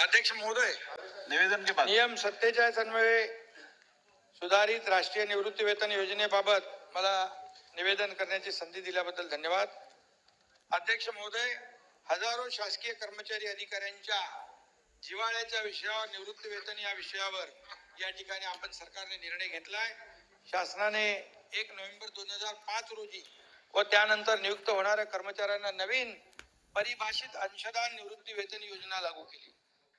अध्यक्ष महोदय, निवेदन के बाद नियम 47 अन्वये सुधारित राष्ट्रीय निवृत्ती वेतन योजनेबाबत मला निवेदन करण्याची संधी दिल्याबद्दल धन्यवाद. अध्यक्ष महोदय, हजारो शासकीय कर्मचारी अधिकाऱ्यांच्या जिव्हाळ्याच्या विषयावर निवृत्ती वेतन या विषयावर या ठिकाणी आपण सरकारने निर्णय घेतलाय. शासनाने 1 नोव्हेंबर 2005 रोजी व त्यानंतर नियुक्त होणाऱ्या कर्मचाऱ्यांना नवीन परिभाषित अंशदान निवृत्ती वेतन योजना लागू केली.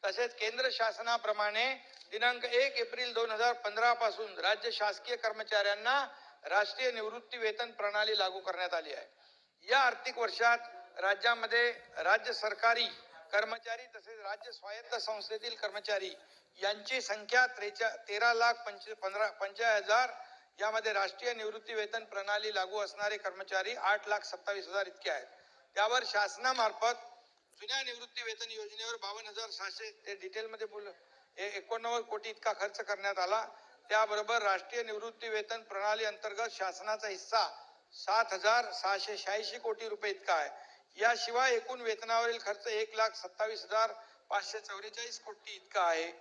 तसेच केंद्र शासनाप्रमाणे दिनांक 1 एप्रिल 2015 पासून राज्य शासकीय कर्मचाऱ्यांना राष्ट्रीय निवृत्ती वेतन प्रणाली लागू करण्यात आली आहे. या आर्थिक वर्षात राज्यामध्ये राज्य सरकारी कर्मचारी तसेच राज्य स्वायत्त संस्थेतील कर्मचारी यांची संख्या 13,15,50,000. यामध्ये राष्ट्रीय निवृत्ती वेतन प्रणाली लागू असणारे कर्मचारी 8,27,000 इतके आहेत. त्यावर शासनामार्फत जुन्या निवृत्ती वेतन योजनेवर 52,600 ते डिटेलमध्ये 89 कोटी इतका खर्च करण्यात आला. त्याबरोबर राष्ट्रीय निवृत्ती वेतन प्रणाली अंतर्गत शासनाचा हिस्सा 7,686 कोटी रुपये इतका आहे. याशिवाय एकूण वेतनावरील खर्च 1,27,544 कोटी इतका आहे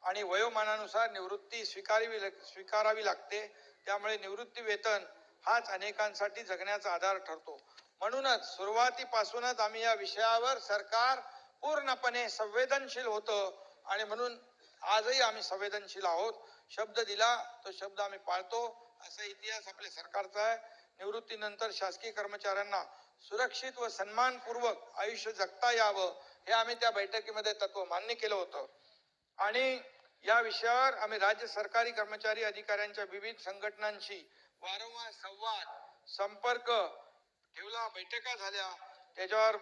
आणि वयोमानानुसार निवृत्ती स्वीकारावी लागते. त्यामुळे निवृत्ती वेतन हाच अनेकांसाठी जगण्याचा आधार ठरतो. म्हणूनच सुरुवातीपासूनच आम्ही या विषयावर सरकार पूर्णपणे संवेदनशील होतं आणि म्हणून आजही आम्ही संवेदनशील आहोत. शब्द दिला तो शब्द आम्ही पाळतो असा इतिहास आपल्या सरकारचा आहे. निवृत्तीनंतर शासकीय कर्मचाऱ्यांना सुरक्षित व सन्मानपूर्वक आयुष्य जगता यावं हे आम्ही त्या बैठकीमध्ये तत्व मान्य केलं होतं आणि या विषयावर आम्ही राज्य सरकारी कर्मचारी अधिकाऱ्यांच्या विविध संघटनांशी वारंवार संवाद संपर्क ठेवला. बैठका झाल्या, त्याच्यावर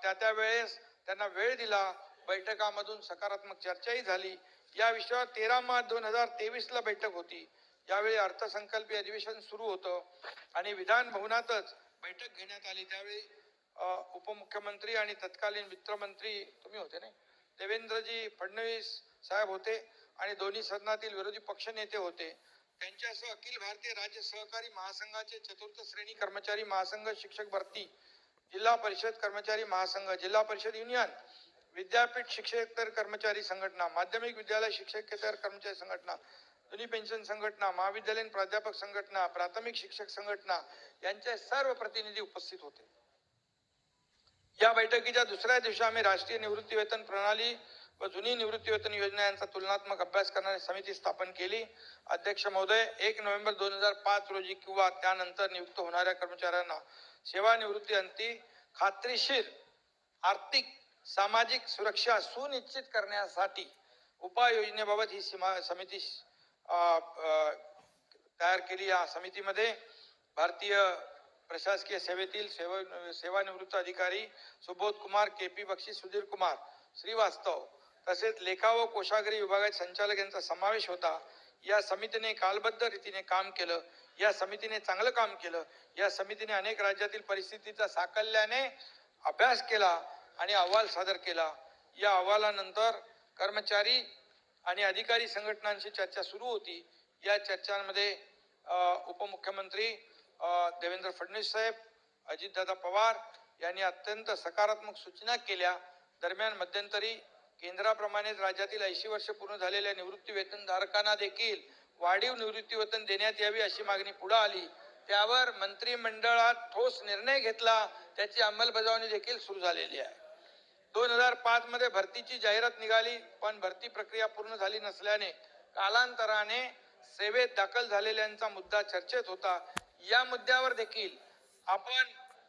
त्या वेळेस त्यांना वेळ दिला. बैठकामधून सकारात्मक चर्चाही झाली. या विषयावर 13 मार्च 2023 बैठक होती. यावेळी अर्थसंकल्पीय अधिवेशन सुरू होतं आणि विधान भवनातच बैठक घेण्यात आली. त्यावेळी उपमुख्यमंत्री आणि तत्कालीन वित्तमंत्री तुम्ही होते नाही, देवेंद्रजी फडणवीस साहेब होते आणि दोन्ही सदनातील विरोधी पक्ष नेते होते. त्यांच्यासह अखिल भारतीय राज्य सहकारी महासंघाचे चतुर्थ श्रेणी कर्मचारी महासंघ, शिक्षक भरती, जिल्हा परिषद कर्मचारी महासंघ, जिल्हा परिषद युनियन, विद्यापीठ शिक्षकेतर कर्मचारी संघटना, माध्यमिक विद्यालय शिक्षकेतर कर्मचारी संघटना, जुनी पेन्शन संघटना, महाविद्यालयीन प्राध्यापक संघटना, प्राथमिक शिक्षक संघटना यांचे सर्व प्रतिनिधी उपस्थित होते. या बैठकीच्या दुसऱ्या दिवशी आम्ही राष्ट्रीय निवृत्ती वेतन प्रणाली व जुनी निवृत्ती वेतन योजना यांचा तुलनात्मक अभ्यास करणारी समिती स्थापन केली. अध्यक्ष महोदय, 1 नोव्हेंबर 2005 रोजी किंवा त्यानंतर नियुक्त होणाऱ्या कर्मचाऱ्यांना सेवानिवृत्ती अंती खात्रीशीर आर्थिक सामाजिक सुरक्षा सुनिश्चित करण्यासाठी उपाययोजनेबाबत ही समिती तयार केली. या समितीमध्ये भारतीय प्रशासकीय सेवेतील सेवानिवृत्त अधिकारी सुबोध कुमार, KP बक्षी, सुधीर कुमार श्रीवास्तव तसेच लेखा व कोषागारी विभागाचे संचालक यांचा समावेश होता. या समितीने कालबद्ध रीतीने काम केलं. या समितीने चांगलं काम केलं. या समितीने अनेक राज्यातील परिस्थितीचा साकल्याने अभ्यास केला आणि अहवाल सादर केला. या अहवालानंतर कर्मचारी आणि अधिकारी संघटनांशी चर्चा सुरू होती. या चर्चांमध्ये उपमुख्यमंत्री देवेंद्र फडणवीस साहेब, अजितदादा पवार यांनी अत्यंत सकारात्मक सूचना केल्या. दरम्यान मध्यंतरी केंद्राप्रमाणेच राज्यातील 80 वर्ष पूर्ण झालेल्या निवृत्ती वेतनधारकांना देखील वाढीव निवृत्ती वेतन देण्यात यावी अशी मागणी पुढे आली. त्यावर मंत्रिमंडळात ठोस निर्णय घेतला. त्याची अंमलबजावणी देखील सुरू झालेली आहे. 2005 मध्ये भरतीची जाहिरात निघाली, पण भरती प्रक्रिया पूर्ण झाली नसल्याने कालांतराने सेवेत दाखल झालेल्यांचा मुद्दा चर्चेत होता. या मुद्द्यावर देखील आपण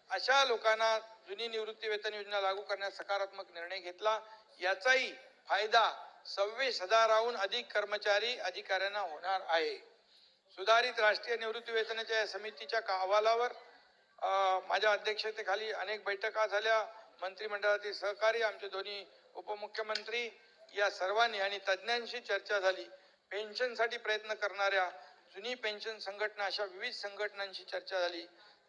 अशा लोकांना जुनी निवृत्ती वेतन योजना लागू करण्यास सकारात्मक निर्णय घेतला. याचाही फायदा 26,000हून अधिक कर्मचारी अधिकाऱ्यांना होणार आहे. सुधारित राष्ट्रीय निवृत्ती वेतनाच्या या समितीच्या अहवालावर माझ्या अध्यक्षतेखाली अनेक बैठका झाल्या. मंत्रिमंडळातील सहकारी, आमचे दोन्ही उपमुख्यमंत्री या सर्वांनी आणि तज्ज्ञांशी चर्चा झाली. पेन्शनसाठी प्रयत्न करणाऱ्या जुनी पेन्शन संघटना अशा विविध संघटनांशी चर्चा झाली.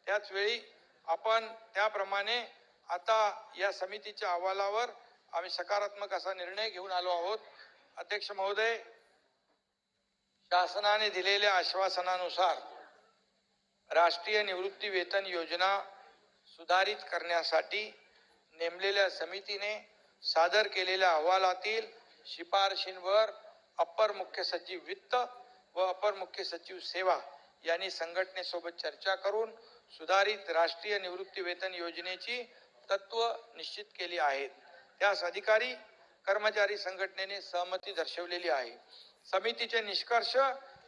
त्याच वेळी आपण त्याप्रमाणे आता या समितीच्या अहवालावर आम्ही सकारात्मक असा निर्णय घेऊन आलो आहोत. अध्यक्ष महोदय, शासनाने दिलेल्या आश्वासनानुसार राष्ट्रीय निवृत्ती वेतन योजना सुधारित करण्यासाठी नेमलेल्या समितीने सादर केलेल्या अहवालातील शिफारशींवर अपर मुख्य सचिव वित्त व अपर मुख्य सचिव सेवा यांनी संघटनेसोबत चर्चा करून सुधारित राष्ट्रीय निवृत्ती वेतन योजनेची तत्व निश्चित केली आहेत. त्यास अधिकारी कर्मचारी संघटनेने सहमती दर्शवलेली आहे. समितीचे निष्कर्ष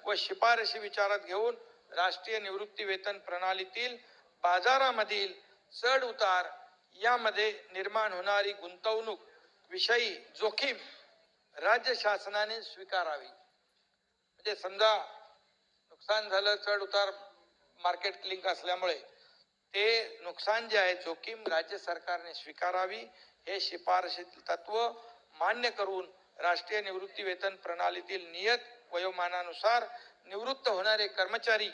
व शिफारशी विचारात घेऊन राष्ट्रीय निवृत्ती वेतन प्रणालीतील बाजारामधील चढ उतार यामध्ये निर्माण होणारी गुंतवणूक विषयी जोखीम राज्य शासनाने स्वीकारावी. म्हणजे समजा नुकसान झालं, चढ उतार मार्केट लिंक असल्यामुळे ते नुकसान जे आहे जोखीम राज्य सरकारने स्वीकारावी. हे शिफारशीतील तत्व मान्य करून राष्ट्रीय निवृत्ती वेतन प्रणालीतील नियत वयोमानानुसार निवृत्त होणारे कर्मचारी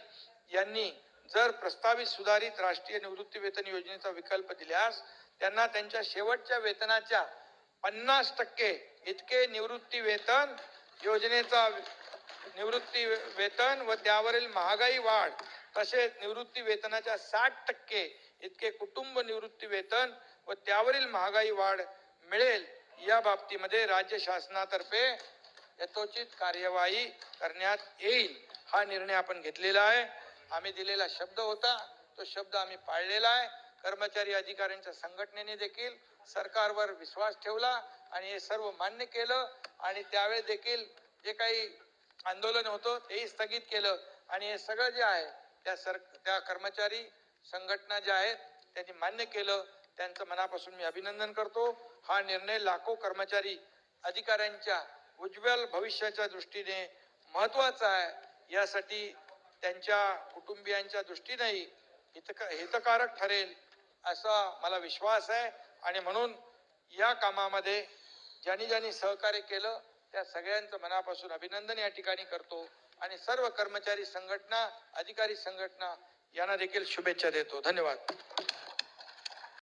यांनी जर प्रस्तावित सुधारित राष्ट्रीय निवृत्ती वेतन योजनेचा विकल्प दिल्यास त्यांना त्यांच्या शेवटच्या वेतनाच्या 50% इतके निवृत्ती वेतन योजनेचा निवृत्ती वेतन व त्यावरील महागाई वाढ तसेच निवृत्ती वेतनाच्या 60% इतके कुटुंब निवृत्ती वेतन व त्यावरील महागाई वाढ मिळेल. या बाबतीमध्ये राज्य शासनातर्फे यथोचित कार्यवाही करण्यात येईल. हा निर्णय आपण घेतलेला आहे. आम्ही दिलेला शब्द होता, तो शब्द आम्ही पाळलेला आहे. कर्मचारी अधिकाऱ्यांच्या संघटनेने देखील सरकारवर विश्वास ठेवला आणि हे सर्व मान्य केलं आणि त्यावेळेस देखील जे काही आंदोलन होतं तेही स्थगित केलं आणि हे सगळं जे आहे त्या कर्मचारी संघटना ज्या आहेत त्यांनी मान्य केलं. त्यांचं मनापासून मी अभिनंदन करतो. हा निर्णय लाखो कर्मचारी अधिकाऱ्यांच्या उज्ज्वल भविष्याच्या दृष्टीने महत्वाचा आहे. यासाठी त्यांच्या कुटुंबियांच्या दृष्टीनेही हितकारक ठरेल असा मला विश्वास आहे आणि म्हणून या कामामध्ये ज्यांनी सहकार्य केलं त्या सगळ्यांचं मनापासून अभिनंदन या ठिकाणी करतो आणि सर्व कर्मचारी संघटना अधिकारी संघटना यांना देखील शुभेच्छा देतो. धन्यवाद.